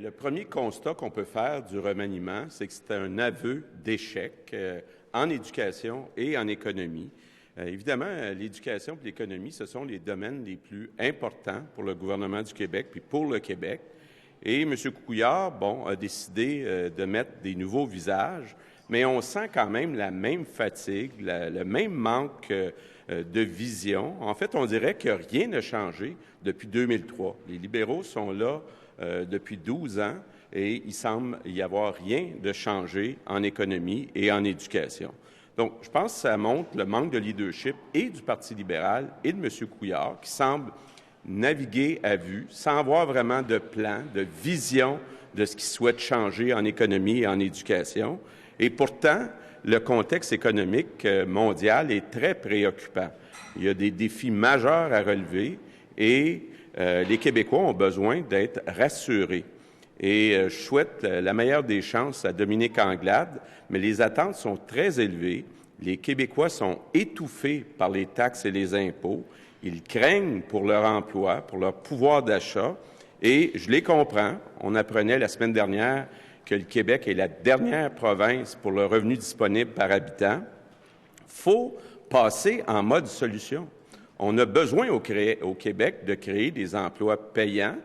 le premier constat qu'on peut faire du remaniement, c'est que c'est un aveu d'échec en éducation et en économie. Évidemment, l'éducation et l'économie, ce sont les domaines les plus importants pour le gouvernement du Québec puis pour le Québec. Et M. Couillard, a décidé de mettre des nouveaux visages, mais on sent quand même la même fatigue, le même manque de vision. En fait, on dirait que rien n'a changé depuis 2003. Les libéraux sont là depuis 12 ans et il semble y avoir rien de changé en économie et en éducation. Donc, je pense que ça montre le manque de leadership et du Parti libéral et de M. Couillard qui semble naviguer à vue sans avoir vraiment de plan, de vision de ce qu'il souhaite changer en économie et en éducation. Et pourtant, le contexte économique mondial est très préoccupant. Il y a des défis majeurs à relever et les Québécois ont besoin d'être rassurés. Et je souhaite la meilleure des chances à Dominique Anglade, mais les attentes sont très élevées. Les Québécois sont étouffés par les taxes et les impôts. Ils craignent pour leur emploi, pour leur pouvoir d'achat. Et je les comprends. On apprenait la semaine dernière que le Québec est la dernière province pour le revenu disponible par habitant. Il faut passer en mode solution. On a besoin au Québec de créer des emplois payants,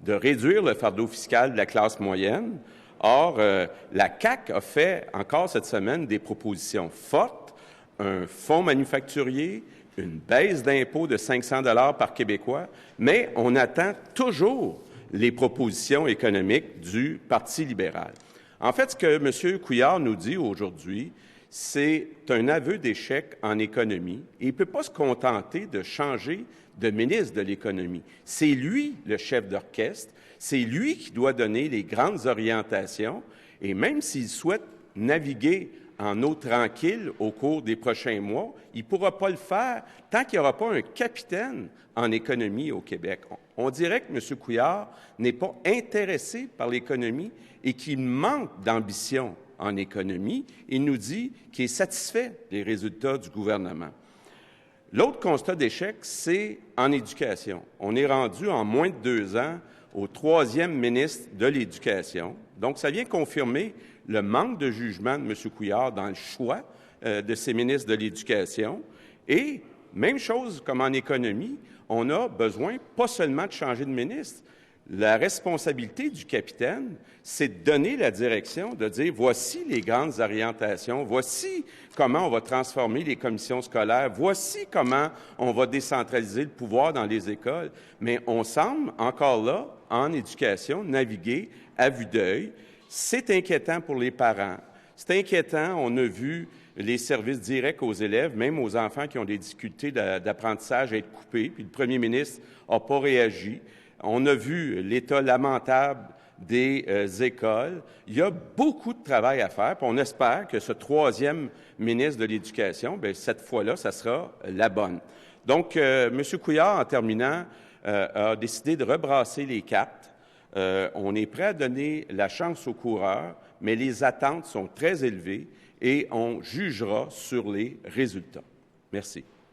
de réduire le fardeau fiscal de la classe moyenne. Or, la CAQ a fait encore cette semaine des propositions fortes, un fonds manufacturier, une baisse d'impôt de 500 $ par Québécois, mais on attend toujours les propositions économiques du Parti libéral. En fait, ce que M. Couillard nous dit aujourd'hui, c'est un aveu d'échec en économie. Et il ne peut pas se contenter de changer de ministre de l'Économie. C'est lui le chef d'orchestre, c'est lui qui doit donner les grandes orientations. Et même s'il souhaite naviguer en eau tranquille au cours des prochains mois, il ne pourra pas le faire tant qu'il n'y aura pas un capitaine en économie au Québec. On dirait que M. Couillard n'est pas intéressé par l'économie et qu'il manque d'ambition en économie. Il nous dit qu'il est satisfait des résultats du gouvernement. L'autre constat d'échec, c'est en éducation. On est rendu en moins de 2 ans au 3e ministre de l'Éducation. Donc, ça vient confirmer le manque de jugement de M. Couillard dans le choix de ses ministres de l'Éducation. Et, même chose comme en économie, on a besoin pas seulement de changer de ministre. La responsabilité du capitaine, c'est de donner la direction, de dire voici les grandes orientations, voici comment on va transformer les commissions scolaires, voici comment on va décentraliser le pouvoir dans les écoles. Mais on semble encore là, en éducation, naviguer à vue d'œil. C'est inquiétant pour les parents. C'est inquiétant. On a vu les services directs aux élèves, même aux enfants qui ont des difficultés d'apprentissage, être coupés. Puis le premier ministre n'a pas réagi. On a vu l'état lamentable des écoles. Il y a beaucoup de travail à faire. Puis on espère que ce 3e ministre de l'Éducation, cette fois-là, ça sera la bonne. Donc, M. Couillard, en terminant, a décidé de rebrasser les cartes. On est prêt à donner la chance aux coureurs, mais les attentes sont très élevées et on jugera sur les résultats. Merci.